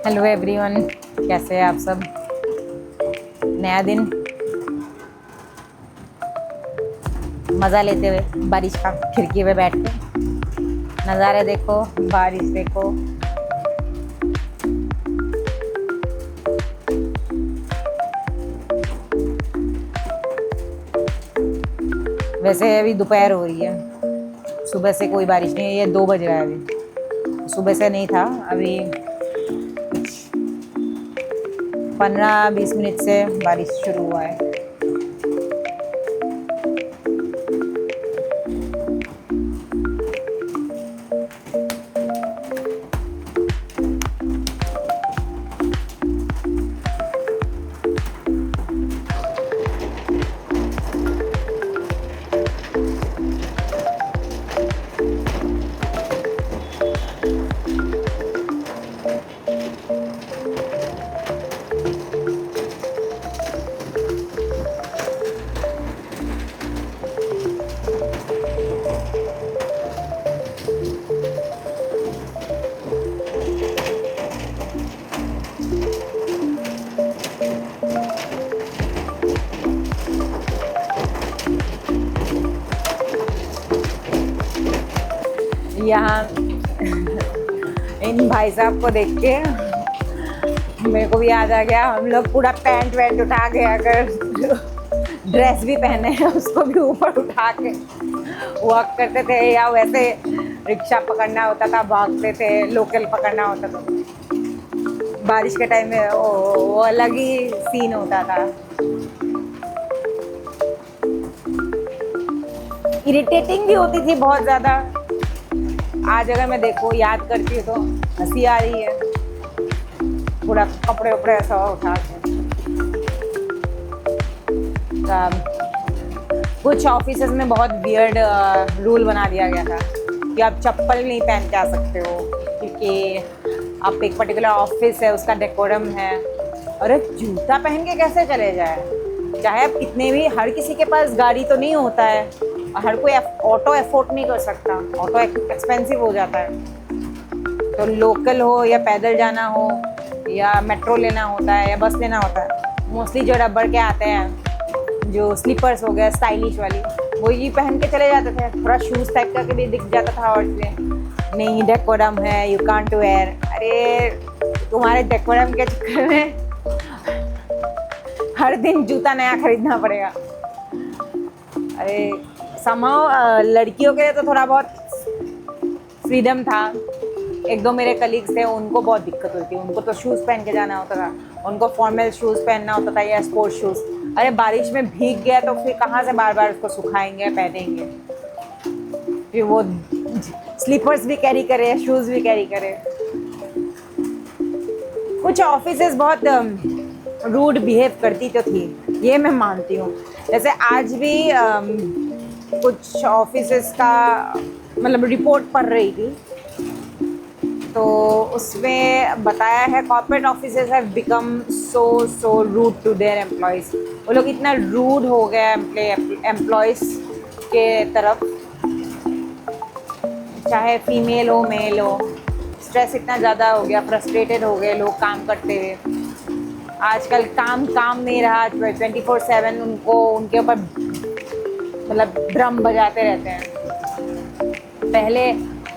Hello everyone, कैसे हैं आप सब। नया दिन, मज़ा लेते हुए बारिश का खिड़की पे बैठ के नज़ारे देखो, बारिश देखो। वैसे अभी दोपहर हो रही है, सुबह से कोई बारिश नहीं है। ये 2 बज रहा है, अभी सुबह से नहीं था। अभी 15-20 मिनट से बारिश शुरू हुआ है। यहाँ इन भाई साहब को देख के मेरे को भी याद आ गया। हम लोग पूरा पैंट वैंट उठा के, अगर ड्रेस भी पहने हैं उसको भी ऊपर उठा के वॉक करते थे, या वैसे रिक्शा पकड़ना होता था भागते थे, लोकल पकड़ना होता था। बारिश के टाइम में वो अलग ही सीन होता था। इरिटेटिंग भी होती थी बहुत ज़्यादा। आज अगर मैं देखो याद करती हूँ तो हंसी आ रही है। पूरा कपड़े उपड़े ऐसा उठा के कुछ ऑफिसेज में बहुत वियर्ड रूल बना दिया गया था कि आप चप्पल नहीं पहन के आ सकते हो, क्योंकि आप एक पर्टिकुलर ऑफिस है, उसका डेकोरम है। अरे जूता पहन के कैसे चले जाए? चाहे आप कितने भी, हर किसी के पास गाड़ी तो नहीं होता है, और हर कोई ऑटो अफोर्ड नहीं कर सकता। ऑटो एक्सपेंसिव हो जाता है। तो लोकल हो या पैदल जाना हो या मेट्रो लेना होता है या बस लेना होता है, मोस्टली जो रबर के आते हैं, जो स्लीपर्स हो गए स्टाइलिश वाली, वो ही पहन के चले जाते थे। थोड़ा शूज़ टाइप का भी दिख जाता था और से नहीं डेकोरम है, यू कांट वेयर। अरे तुम्हारे डेकोरम के चक्कर में हर दिन जूता नया खरीदना पड़ेगा। अरे समाओ लड़कियों के लिए तो थोड़ा बहुत फ्रीडम था। एक दो मेरे कलीग्स थे, उनको बहुत दिक्कत होती थी। उनको तो शूज़ पहन के जाना होता था, उनको फॉर्मल शूज़ पहनना होता था या स्पोर्ट्स शूज़। अरे बारिश में भीग गया तो फिर कहाँ से बार बार उसको सुखाएंगे, पहनेंगे। फिर वो स्लीपर्स भी कैरी करे, शूज़ भी कैरी करे। कुछ ऑफिसेज बहुत रूड बिहेव करती तो थी, ये मैं मानती हूँ। जैसे आज भी कुछ ऑफिसेज का मतलब रिपोर्ट पढ़ रही थी, तो उसमें बताया है corporate offices have become so rude to their employees. वो लोग इतना रूड हो गए एम्प्लॉयज़ के तरफ, चाहे फीमेल हो मेल हो। स्ट्रेस इतना ज़्यादा हो गया, फ्रस्ट्रेटेड हो गए लोग काम करते हुए। आजकल काम नहीं रहा, 24/7 उनको उनके ऊपर मतलब ड्रम बजाते रहते हैं।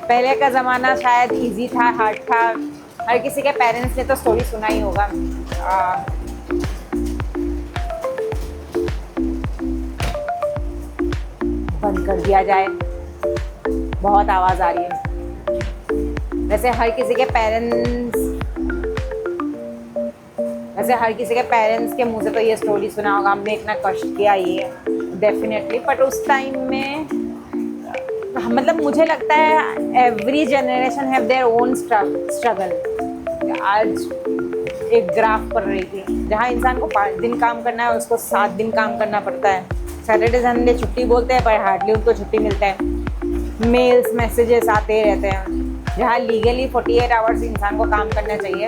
पहले का ज़माना शायद इजी था, हार्ड था। हर किसी के पेरेंट्स ने तो स्टोरी सुना ही होगा। बंद कर दिया जाए, बहुत आवाज़ आ रही है। वैसे हर किसी के पेरेंट्स के मुंह से तो ये स्टोरी सुना होगा, हमने इतना कष्ट किया ये डेफिनेटली। बट उस टाइम में मतलब मुझे लगता है every generation have their own struggle. आज एक ग्राफ पढ़ रही थी, जहाँ इंसान को 5 दिन काम करना है, उसको 7 दिन काम करना पड़ता है। सैटरडे संडे छुट्टी बोलते हैं, पर हार्डली उनको छुट्टी मिलता है। मेल्स मैसेजेस आते रहते हैं। जहाँ लीगली 48 आवर्स इंसान को काम करना चाहिए,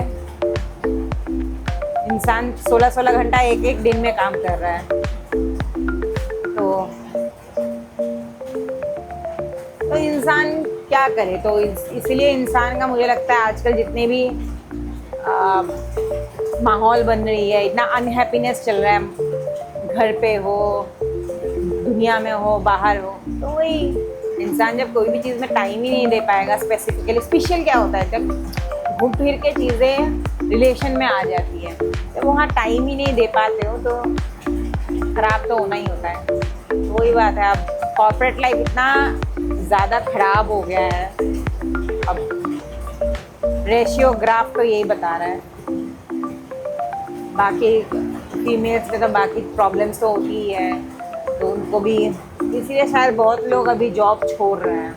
इंसान 16-16 घंटा एक दिन में काम कर रहा है। तो इंसान क्या करे? तो इसीलिए इंसान का मुझे लगता है आजकल जितने भी माहौल बन रही है, इतना अनहैप्पीनेस चल रहा है, घर पे हो, दुनिया में हो, बाहर हो, तो वही इंसान जब कोई भी चीज़ में टाइम ही नहीं दे पाएगा स्पेसिफिकली, स्पेशल क्या होता है जब घूम फिर के चीज़ें रिलेशन में आ जाती है, जब वहाँ टाइम ही नहीं दे पाते हो तो ख़राब तो होना ही होता है। तो वही बात है, अब कॉर्पोरेट लाइफ इतना ज़्यादा ख़राब हो गया है, अब रेशियो ग्राफ तो यही बता रहा है। बाकी फीमेल्स में तो बाकी प्रॉब्लम्स तो होती ही है, तो उनको भी, इसीलिए शायद बहुत लोग अभी जॉब छोड़ रहे हैं।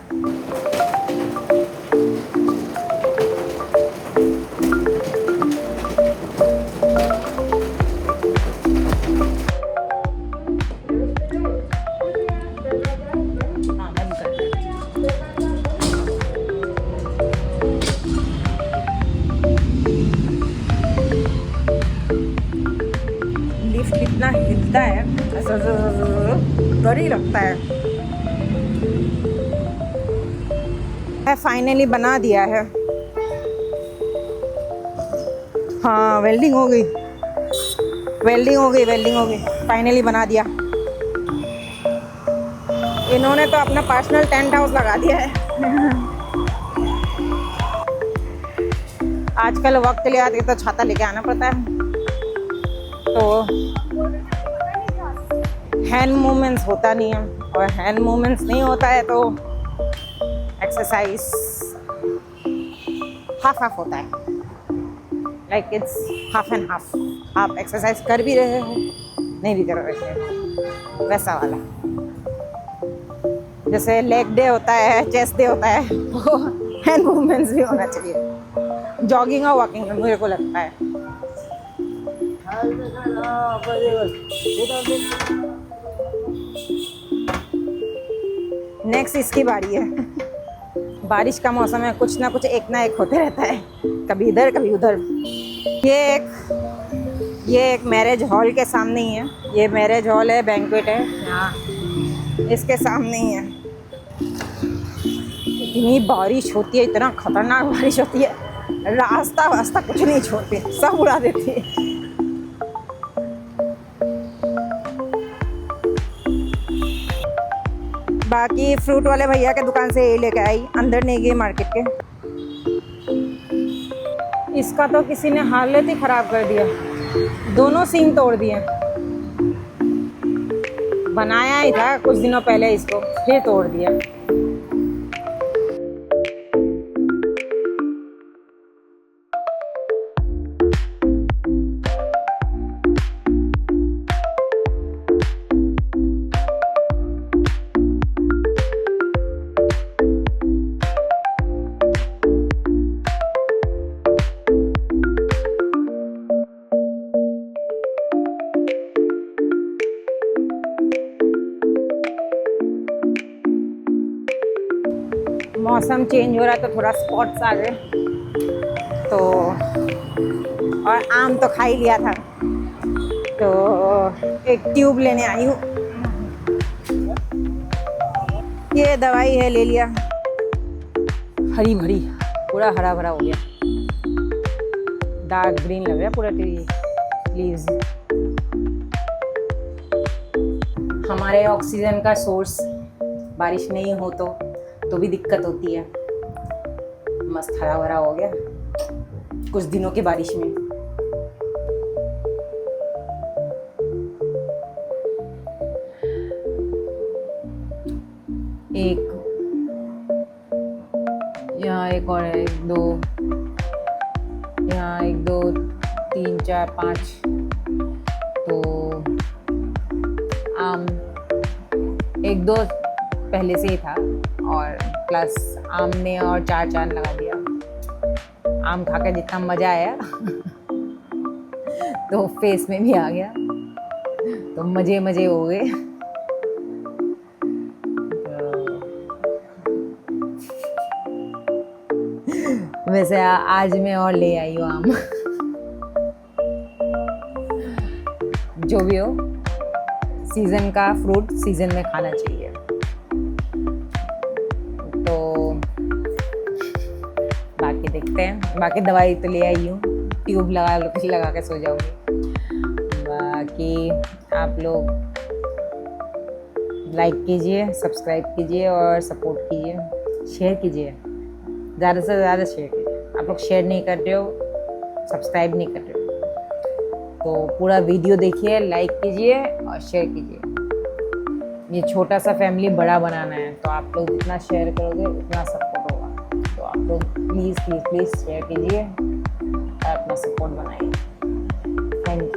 लिफ्ट कितना हिलता है, ऐसा डर ही लगता है। फाइनली बना दिया है, हाँ वेल्डिंग हो गई, वेल्डिंग हो गई, वेल्डिंग हो गई, फाइनली बना दिया। इन्होंने तो अपना पर्सनल टेंट हाउस लगा दिया है। आजकल वक्त ले आते तो छाता लेके आना पड़ता है, तो हैंड मूवमेंट्स होता नहीं है, और हैंड मूवमेंट्स नहीं होता है तो एक्सरसाइज हाफ हाफ होता है, like it's half and half. आप एक्सरसाइज कर भी रहे हो, नहीं भी कर रहे हो, वैसा वाला। जैसे लेग डे होता है, चेस्ट डे होता है, वो हैंड मूवमेंट्स भी होना चाहिए, जॉगिंग और वॉकिंग में मुझे को लगता है। नेक्स्ट इसकी बारी है। बारिश का मौसम है, कुछ ना कुछ एक ना एक होते रहता है, कभी इधर कभी उधर। ये एक मैरिज हॉल के सामने ही है, ये मैरिज हॉल है, बैंक्वेट है यहाँ, इसके सामने ही है। इतनी बारिश होती है, इतना खतरनाक बारिश होती है, रास्ता वास्ता कुछ नहीं छोड़ती, सब उड़ा देती है। बाकी फ्रूट वाले भैया के दुकान से यही लेके आई, अंदर नहीं गई मार्केट के। इसका तो किसी ने हालत ही ख़राब कर दिया, दोनों सींग तोड़ दिए। बनाया ही था कुछ दिनों पहले इसको, फिर तोड़ दिया। मौसम चेंज हो रहा तो थोड़ा स्पॉट्स आ गए, तो और आम तो खा ही लिया था, तो एक ट्यूब लेने आई हूँ। ये दवाई है, ले लिया। हरी भरी, पूरा हरा भरा हो गया, डार्क ग्रीन लग रहा है पूरा ट्री लीव्स। हमारे ऑक्सीजन का सोर्स, बारिश नहीं हो तो भी दिक्कत होती है। मस्त हरा भरा हो गया कुछ दिनों की बारिश में। एक यहाँ, एक और है, एक दो यहाँ, एक दो तीन चार पाँच, तो आम एक दो पहले से ही था, और प्लस आम ने और चार चांद लगा दिया। आम खाकर जितना मज़ा आया तो फेस में भी आ गया, तो मज़े मज़े हो गए। वैसे आज मैं और ले आई हूँ आम। जो भी हो, सीज़न का फ्रूट सीज़न में खाना चाहिए। तो बाकी देखते हैं, बाकी दवाई तो ले आई हूँ, ट्यूब लगा के सो जाऊंगी। बाकी आप लोग लाइक कीजिए, सब्सक्राइब कीजिए और सपोर्ट कीजिए, शेयर कीजिए, ज़्यादा से ज़्यादा शेयर कीजिए। आप लोग शेयर नहीं कर रहे हो, सब्सक्राइब नहीं कर रहे हो, तो पूरा वीडियो देखिए, लाइक कीजिए और शेयर कीजिए। ये छोटा सा फैमिली बड़ा बनाना है, तो आप लोग जितना शेयर करोगे उतना सपोर्ट होगा। तो आप लोग प्लीज़ प्लीज़ प्लीज़ शेयर कीजिए और अपना सपोर्ट बनाइए। Thank you.